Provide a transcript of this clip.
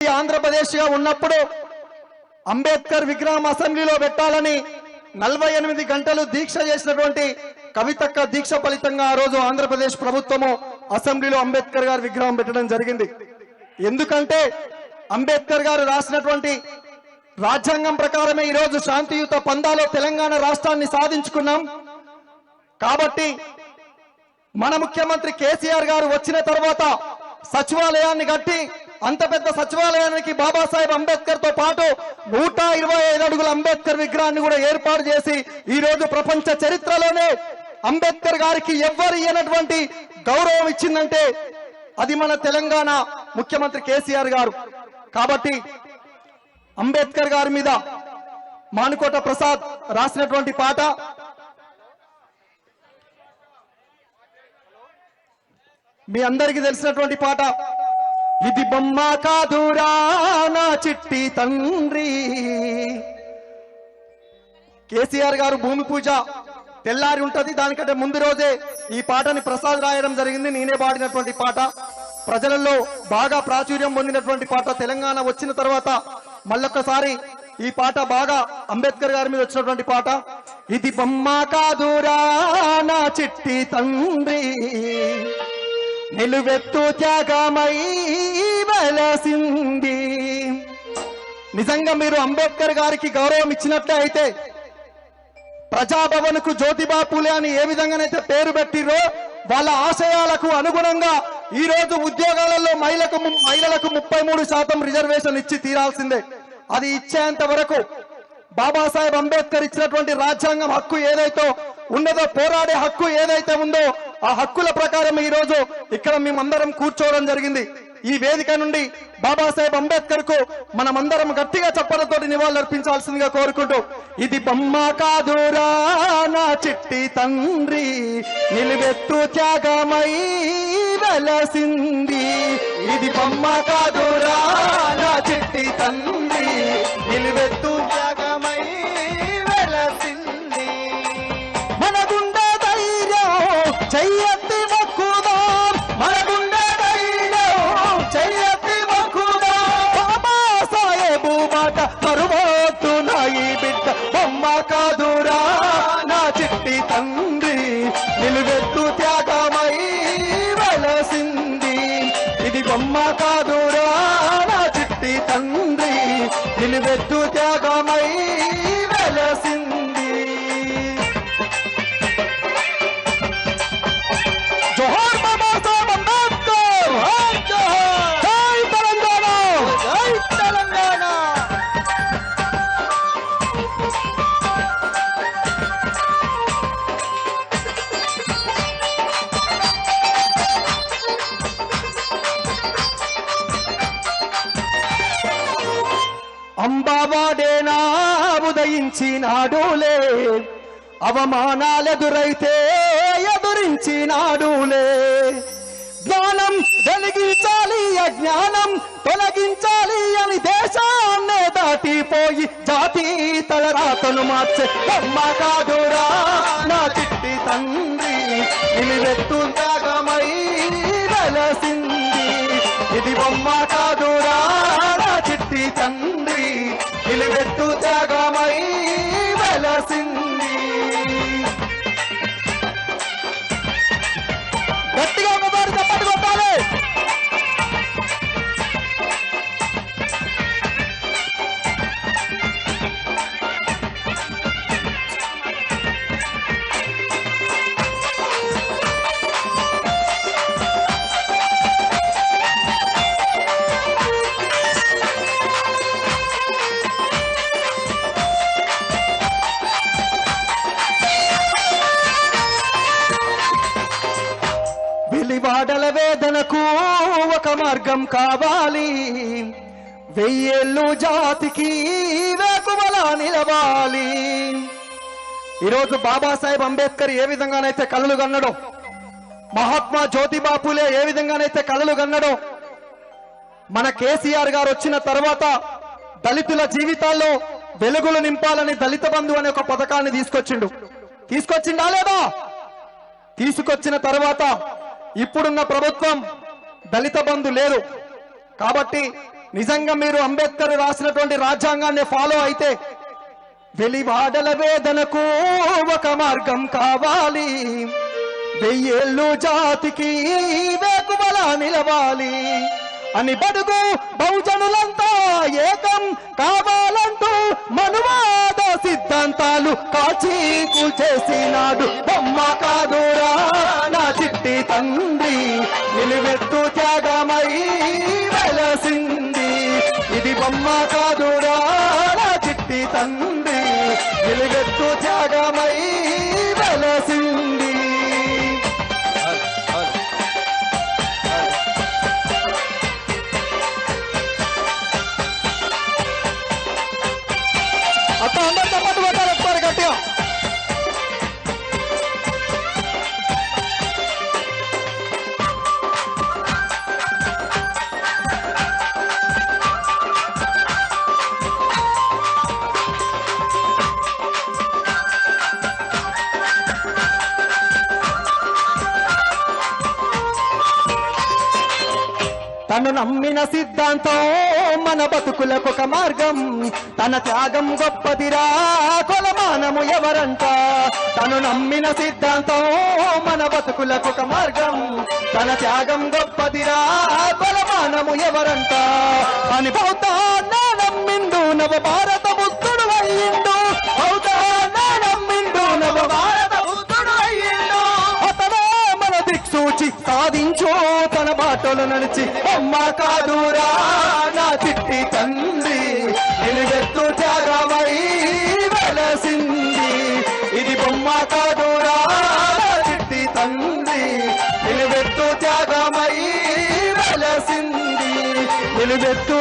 ఆంధ్రప్రదేశ్ గా ఉన్నప్పుడు అంబేద్కర్ విగ్రహం అసెంబ్లీలో పెట్టాలని 48 గంటలు దీక్ష చేసినటువంటి కవితక్క దీక్ష ఫలితంగా ఆ రోజు ఆంధ్రప్రదేశ్ ప్రభుత్వము అసెంబ్లీలో అంబేద్కర్ గారి విగ్రహం పెట్టడం జరిగింది. ఎందుకంటే అంబేద్కర్ గారు రాసినటువంటి రాజ్యాంగం ప్రకారమే ఈ రోజు శాంతియుత పందాలో తెలంగాణ రాష్ట్రాన్ని సాధించుకున్నాం. కాబట్టి మన ముఖ్యమంత్రి కేసీఆర్ గారు వచ్చిన తర్వాత సచివాలయాన్ని కట్టి అంత పెద్ద సచివాలయానికి బాబాసాహెబ్ అంబేద్కర్ తో పాటు 125 అడుగుల అంబేద్కర్ విగ్రహాన్ని కూడా ఏర్పాటు చేసి ఈ రోజు ప్రపంచ చరిత్రలోనే అంబేద్కర్ గారికి ఎవ్వరు ఇయ్యనటువంటి గౌరవం ఇచ్చిందంటే అది మన తెలంగాణ ముఖ్యమంత్రి కేసీఆర్ గారు. కాబట్టి అంబేద్కర్ గారి మీద మానుకోట ప్రసాద్ రాసినటువంటి పాట మీ అందరికీ తెలిసినటువంటి పాట. ఇది బొమ్మ కాదురా నా చిట్టి తండ్రి. కేసీఆర్ గారు భూమి పూజ తెల్లారి ఉంటది, దానికంటే ముందు రోజే ఈ పాటని ప్రసాద్ రాయడం జరిగింది. నేనే పాడినటువంటి పాట, ప్రజలలో బాగా ప్రాచుర్యం పొందినటువంటి పాట. తెలంగాణ వచ్చిన తర్వాత మళ్ళొక్కసారి ఈ పాట బాగా అంబేద్కర్ గారి మీద వచ్చినటువంటి పాట. ఇది బొమ్మ కాదురా నా చిట్టి తండ్రి, నిలువెత్తు త్యాగమై వెలసింది. నిజంగా మీరు అంబేద్కర్ గారికి గౌరవం ఇచ్చినట్లే అయితే ప్రజాభవన్ కు జ్యోతిబా పూలే అని ఏ విధంగానైతే పేరు పెట్టిరో వాళ్ళ ఆశయాలకు అనుగుణంగా ఈ రోజు ఉద్యోగాలలో మహిళలకు 33% రిజర్వేషన్ ఇచ్చి తీరాల్సిందే. అది ఇచ్చేంత వరకు బాబాసాహెబ్ అంబేద్కర్ ఇచ్చినటువంటి రాజ్యాంగం హక్కు ఏదైతే ఉన్నదో, పోరాడే హక్కు ఏదైతే ఉందో ఆ హక్కుల ప్రకారం ఈ రోజు ఇక్కడ మేమందరం కూర్చోవడం జరిగింది. ఈ వేదిక నుండి బాబాసాహెబ్ అంబేద్కర్ కు మనమందరం గట్టిగా చప్పలతోటి నివాళులర్పించాల్సిందిగా కోరుకుంటూ, ఇది బొమ్మ కాదురా నా చిట్టి తండ్రి, నిలువెత్తు త్యాగమై వెలసింది. ఇది బొమ్మ కాదురా నా చిట్టి తండ్రి, నిలువెత్తు త్యాగమై వెలసింది. మన గుండె ధైర్యం చెయ్యెత్తి మొక్కుదాం, మన గుండె ధైర్యం చెయ్యెత్తి మొక్కుదాం. బాబాసాహెబు మాట మరువొద్దున ఈ బిడ్డ, బొమ్మ కాదురా నా చిట్టి తండ్రి, నిలువెత్తు త్యాగమై వెలసింది. ఇది బొమ్మ కాదురా నా చిట్టి తండ్రి, నిలువెత్తు త్యాగమై వెలసింది. జోహార్ బాబాసాహెబ్ అంబేద్కర్, జై తెలంగాణ, జై తెలంగాణ. అంబావాడేనా ఉదయించినాడులే, అవమానాలెదురైతే ఎదురించినాడులే. జ్ఞానం వెలిగించాలి, అజ్ఞానం తొలగించాలి అని దేశాన్నే దాటిపోయి జాతి తలరాతను మార్చే బొమ్మ కాదురా నా చిట్టి తండ్రి, నిలువెత్తు త్యాగమై వెలసింది. ఇది బొమ్మ కాదురా నా చిట్టి తండ్రి, నిలువెత్తు త్యాగమై వెలసింది. గట్టిగా ఒకసారి చప్పటి కొట్టాలి. వెలివాడల వేదనకు ఒక మార్గం కావాలి, 1000 ఏళ్ళు జాతికి వేకువలా నిలవాలి. ఈరోజు బాబాసాహెబ్ అంబేద్కర్ ఏ విధంగానైతే కలలు కన్నడో, మహాత్మా జ్యోతిబా పూలే ఏ విధంగానైతే కలలు కన్నడో, మన కేసీఆర్ గారు వచ్చిన తర్వాత దళితుల జీవితాల్లో వెలుగులు నింపాలని దళిత బంధు అనే ఒక పథకాన్ని తీసుకొచ్చిండా లేదా? తీసుకొచ్చిన తర్వాత ఇప్పుడున్న ప్రభుత్వం దళిత బంధు లేదు. కాబట్టి నిజంగా మీరు అంబేద్కర్ రాసినటువంటి రాజ్యాంగాన్ని ఫాలో అయితే వెలివాడల వేదనకు ఒక మార్గం కావాలి, 1000 ఏళ్ళు జాతికి వేకువలా నిలవాలి అని బడుగు బహుజనులంతా ఏకం కావాలంటూ మనువాద సిద్ధాంతాలు కాచి కూల్చేసినాడు. బొమ్మ కాదురా నా చిట్టి తండ్రి, నిలువెత్తు త్యాగమై వెలసింది. ఇది బొమ్మ కాదురా నా చిట్టి తండ్రి, నిలువెత్తు త్యాగమై వెలసింది. అక్క అందరు తప్పట్టు కొట్టాలి ఒకసారి గట్టిగా. తను నమ్మిన సిద్ధాంతం మన బతుకులకు ఒక మార్గం, తన త్యాగం గొప్పదిరా కొలమానము ఎవరంట. తను నమ్మిన సిద్ధాంతం మన బతుకులకు ఒక మార్గం, తన త్యాగం గొప్పదిరా కొలమానము ఎవరంట. అని బౌద్ధాన్ని నమ్మిండు నవ భారత బుద్ధుడు అయ్యిండు, బౌద్ధాన్ని నమ్మిండు నవ భారత బుద్ధుడు అయ్యిండు. అతనే మన దిక్సూచి సాధించో తన బాటలు నడిచి. బొమ్మ కాదురా నా చిట్టి తండ్రి, నిలువెత్తు త్యాగమై వెలసింది. ఇది బొమ్మ కాదురా నా చిట్టి తండ్రి, నిలువెత్తు త్యాగమై వెలసింది. నిలువెత్తు